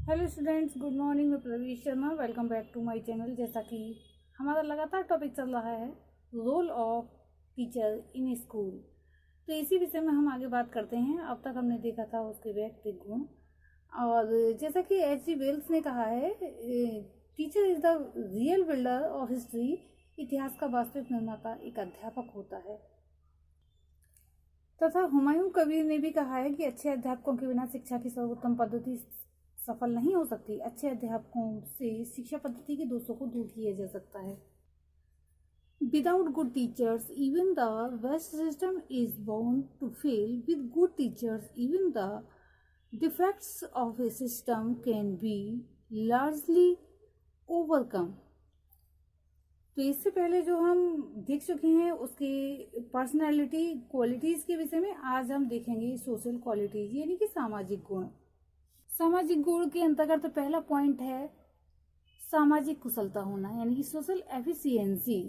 Hello students, good morning. मैं Pravish Sharma, welcome back to my channel. जैसा कि हमारा लगातार टॉपिक चल रहा है role of teacher in school, तो इसी विषय में हम आगे बात करते हैं। अब तक हमने देखा था उसके व्यक्तिगत गुण, और जैसा कि H.G. वेल्स ने कहा है, teacher is the real builder of history. इतिहास का वास्तविक निर्माता एक अध्यापक होता है। तथा हुमायूं कबीर ने भी कहा है कि अच्छे अध्यापकों के बिना शिक्षा की सर्वोत्तम पद्धति सफल नहीं हो सकती। अच्छे अध्यापकों से शिक्षा पद्धति के दोषों को दूर किया जा सकता है। Without good teachers even the best system is bound to fail. With good teachers even the defects of a system can be largely overcome. तो इससे पहले जो हम देख चुके हैं उसके पर्सनालिटी क्वालिटीज के विषय में, आज हम देखेंगे सोशल क्वालिटीज यानी कि सामाजिक गुण। सामाजिक गुण के अंतर्गत पहला पॉइंट है सामाजिक कुशलता होना यानी कि सोशल एफिशिएंसी।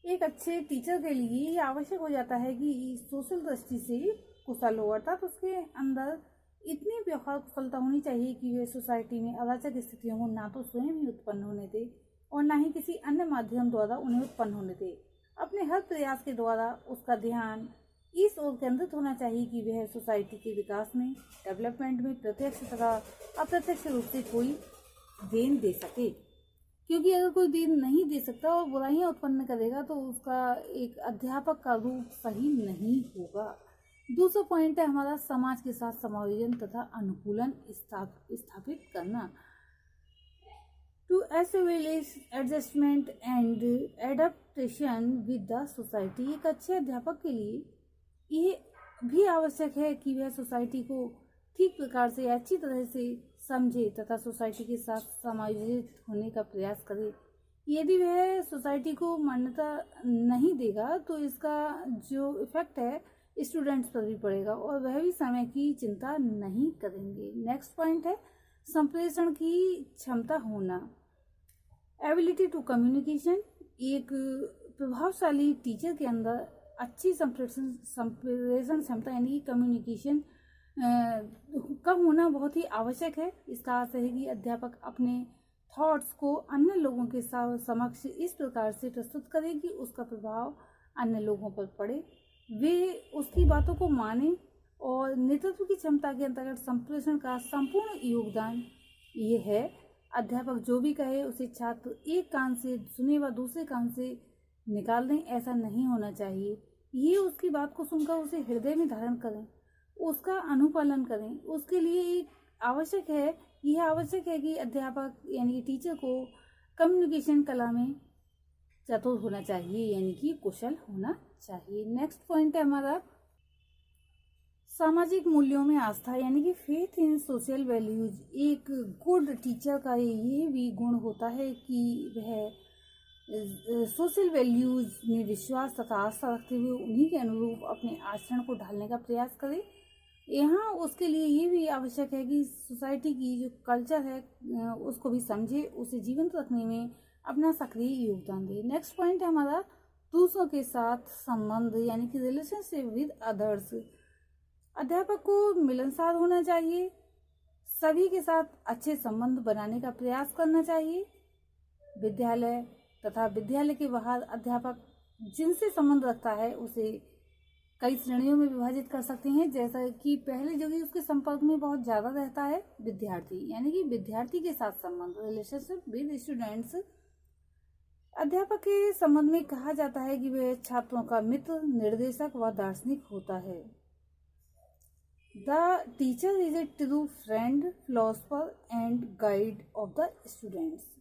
एक अच्छे टीचर के लिए ये आवश्यक हो जाता है कि सोशल दृष्टि से कुशल हो, अर्थात उसके अंदर इतनी व्यवहार कुशलता होनी चाहिए कि वे सोसाइटी में अराजक स्थितियों को ना तो स्वयं ही उत्पन्न होने दे और ना ही किसी अन्य माध्यम द्वारा उन्हें उत्पन्न होने दे। अपने हर प्रयास के द्वारा उसका ध्यान इस ओर केंद्रित होना चाहिए कि वह सोसाइटी के विकास में, डेवलपमेंट में प्रत्यक्ष तथा अप्रत्यक्ष रूप से कोई देन दे सके। क्योंकि अगर कोई देन नहीं दे सकता और बुराइयां उत्पन्न करेगा तो उसका एक अध्यापक का रूप सही नहीं होगा। दूसरा पॉइंट है हमारा समाज के साथ समायोजन तथा अनुकूलन स्थापित करना। To establish adjustment and adaptation with the society. एक अच्छे अध्यापक के लिए ये भी आवश्यक है कि वह सोसाइटी को ठीक प्रकार से अच्छी तरह से समझे तथा सोसाइटी के साथ समायोजित होने का प्रयास करे। यदि वह सोसाइटी को मान्यता नहीं देगा तो इसका जो इफेक्ट है स्टूडेंट्स पर भी पड़ेगा और वह भी समय की चिंता नहीं करेंगे। नेक्स्ट पॉइंट है संप्रेषण की क्षमता होना, एबिलिटी टू कम्युनिकेशन। एक प्रभावशाली टीचर के अंदर अच्छी संप्रेषण क्षमता यानी कि कम्युनिकेशन का होना बहुत ही आवश्यक है। इसका अर्थ है कि अध्यापक अपने थॉट्स को अन्य लोगों के समक्ष इस प्रकार से प्रस्तुत करे कि उसका प्रभाव अन्य लोगों पर पड़े, वे उसकी बातों को माने। और नेतृत्व की क्षमता के अंतर्गत संप्रेषण का संपूर्ण योगदान ये है। अध्यापक जो भी कहे उसे छात्र एक कान से सुने व दूसरे कान से निकाल दें, ऐसा नहीं होना चाहिए। ये उसकी बात को सुनकर उसे हृदय में धारण करें, उसका अनुपालन करें। उसके लिए यह आवश्यक है कि अध्यापक यानी कि टीचर को कम्युनिकेशन कला में चतुर होना चाहिए यानी कि कुशल होना चाहिए। नेक्स्ट पॉइंट है हमारा सामाजिक मूल्यों में आस्था यानी कि फेथ इन सोशल वैल्यूज। एक गुड टीचर का ये भी गुण होता है कि वह सोशल वैल्यूज में विश्वास तथा आस्था रखते हुए उन्हीं के अनुरूप अपने आचरण को ढालने का प्रयास करे। यहाँ उसके लिए ये भी आवश्यक है कि सोसाइटी की जो कल्चर है उसको भी समझे, उसे जीवंत रखने में अपना सक्रिय योगदान दे। नेक्स्ट पॉइंट है हमारा दूसरों के साथ संबंध यानी कि रिलेशनशिप विद अदर्स। अध्यापक को मिलनसार होना चाहिए, सभी के साथ अच्छे संबंध बनाने का प्रयास करना चाहिए। विद्यालय तथा विद्यालय के बाहर अध्यापक जिनसे संबंध रखता है उसे कई श्रेणियों में विभाजित कर सकते हैं। जैसा कि पहले जो कि उसके संपर्क में बहुत ज्यादा रहता है विद्यार्थी यानी कि विद्यार्थी के साथ संबंध, रिलेशनशिप विद स्टूडेंट्स। अध्यापक के संबंध में कहा जाता है कि वह छात्रों का मित्र, निर्देशक व दार्शनिक होता है। The teacher is a true friend, philosopher and guide of the students.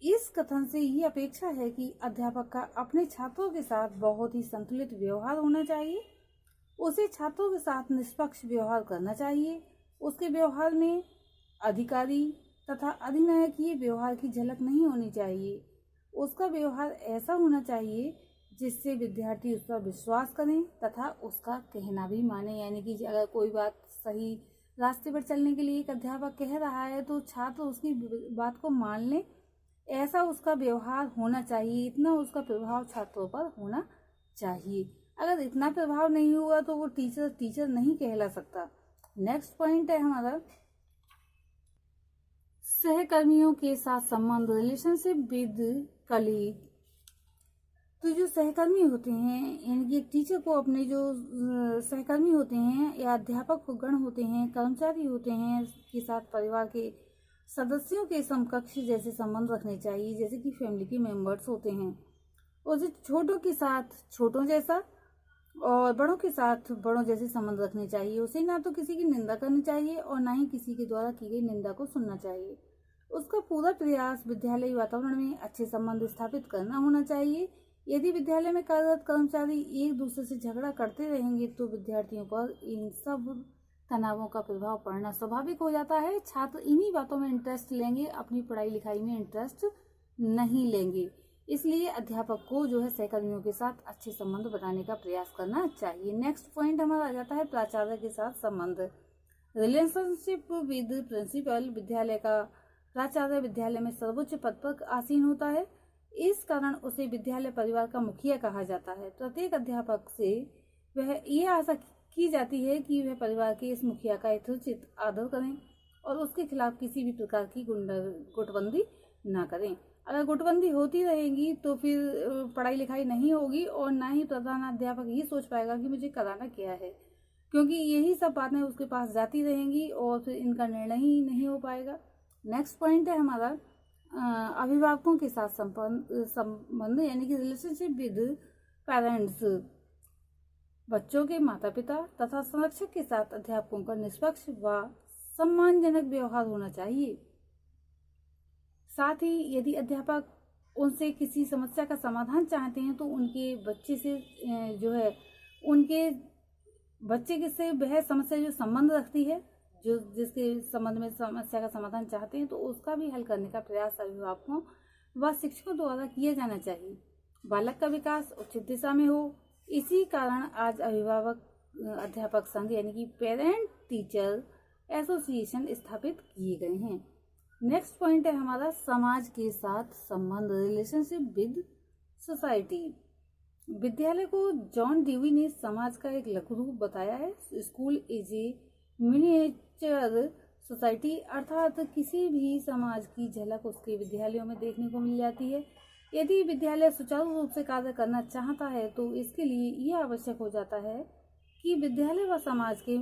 इस कथन से ये अपेक्षा है कि अध्यापक का अपने छात्रों के साथ बहुत ही संतुलित व्यवहार होना चाहिए। उसे छात्रों के साथ निष्पक्ष व्यवहार करना चाहिए। उसके व्यवहार में अधिकारी तथा अधिनायकीय व्यवहार की झलक नहीं होनी चाहिए। उसका व्यवहार ऐसा होना चाहिए जिससे विद्यार्थी उस पर विश्वास करें तथा उसका कहना भी माने। यानी कि अगर कोई बात सही रास्ते पर चलने के लिए एक अध्यापक कह रहा है तो छात्र उसकी बात को मान लें, ऐसा उसका व्यवहार होना चाहिए। इतना उसका प्रभाव छात्रों पर होना चाहिए। अगर इतना प्रभाव नहीं हुआ तो वो टीचर नहीं कहला सकता। नेक्स्ट पॉइंट है हमारा सहकर्मियों के साथ संबंध, रिलेशनशिप विद कलीग। तो जो सहकर्मी होते हैं, यानी कि एक टीचर को अपने जो सहकर्मी होते हैं या अध्यापक गण होते हैं, कर्मचारी होते हैं, के साथ परिवार के सदस्यों के समकक्ष जैसे संबंध रखने चाहिए, जैसे कि फैमिली के मेंबर्स होते हैं। और जो छोटों के साथ छोटों जैसा और बड़ों के साथ बड़ों जैसे संबंध रखने चाहिए। उसे ना तो किसी की निंदा करनी चाहिए और ना ही किसी के द्वारा की गई निंदा को सुनना चाहिए। उसका पूरा प्रयास विद्यालय वातावरण में अच्छे संबंध स्थापित करना होना चाहिए। यदि विद्यालय में कार्यरत कर्मचारी एक दूसरे से झगड़ा करते रहेंगे तो विद्यार्थियों पर इन सब तनावों का प्रभाव पड़ना स्वाभाविक हो जाता है। छात्र इन्हीं बातों में इंटरेस्ट लेंगे, अपनी पढ़ाई लिखाई में इंटरेस्ट नहीं लेंगे। इसलिए अध्यापक को जो है सहकर्मियों के साथ अच्छे संबंध बनाने का प्रयास करना चाहिए। नेक्स्ट पॉइंट हमारा आ जाता है प्राचार्य के साथ संबंध, रिलेशनशिप विद प्रिंसिपल। विद्यालय का प्राचार्य विद्यालय में सर्वोच्च पद पर आसीन होता है, इस कारण उसे विद्यालय परिवार का मुखिया कहा जाता है। प्रत्येक अध्यापक से वह ये आशा की जाती है कि वह परिवार के इस मुखिया का यथोचित आदर करें और उसके खिलाफ किसी भी प्रकार की गुटबंदी ना करें। अगर गुटबंदी होती रहेगी तो फिर पढ़ाई लिखाई नहीं होगी और ना ही प्रधानाध्यापक ये सोच पाएगा कि मुझे कराना क्या है, क्योंकि यही सब बातें उसके पास जाती रहेंगी और फिर इनका निर्णय ही नहीं हो पाएगा। नेक्स्ट पॉइंट है हमारा अभिभावकों के साथ संबंध, यानी कि रिलेशनशिप विद पेरेंट्स। बच्चों के माता पिता तथा संरक्षक के साथ अध्यापकों का निष्पक्ष व सम्मानजनक व्यवहार होना चाहिए। साथ ही यदि अध्यापक उनसे किसी समस्या का समाधान चाहते हैं तो उनके बच्चे से जो है उनके बच्चे के से वह समस्या जो संबंध रखती है, जो जिसके संबंध में समस्या का समाधान चाहते हैं, तो उसका भी हल करने का प्रयास अभिभावकों व शिक्षकों द्वारा किया जाना चाहिए। बालक का विकास उचित दिशा में हो, इसी कारण आज अभिभावक अध्यापक संघ यानी कि पेरेंट टीचर एसोसिएशन स्थापित किए गए हैं। नेक्स्ट पॉइंट है हमारा समाज के साथ संबंध, रिलेशनशिप विद सोसाइटी। विद्यालय को जॉन डेवी ने समाज का एक लघु रूप बताया है। School is a miniature society, अर्थात किसी भी समाज की झलक उसके विद्यालयों में देखने को मिल जाती है। यदि विद्यालय सुचारू रूप से कार्य करना चाहता है तो इसके लिए यह आवश्यक हो जाता है कि विद्यालय व समाज के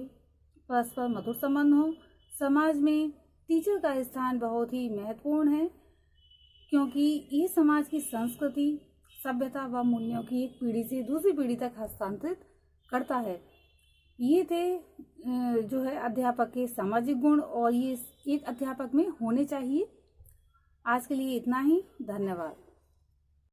परस्पर मधुर संबंध हो। समाज में टीचर का स्थान बहुत ही महत्वपूर्ण है, क्योंकि ये समाज की संस्कृति, सभ्यता व मूल्यों की एक पीढ़ी से दूसरी पीढ़ी तक हस्तांतरित करता है। ये थे जो है अध्यापक के सामाजिक गुण और ये एक अध्यापक में होने चाहिए। आज के लिए इतना ही, धन्यवाद।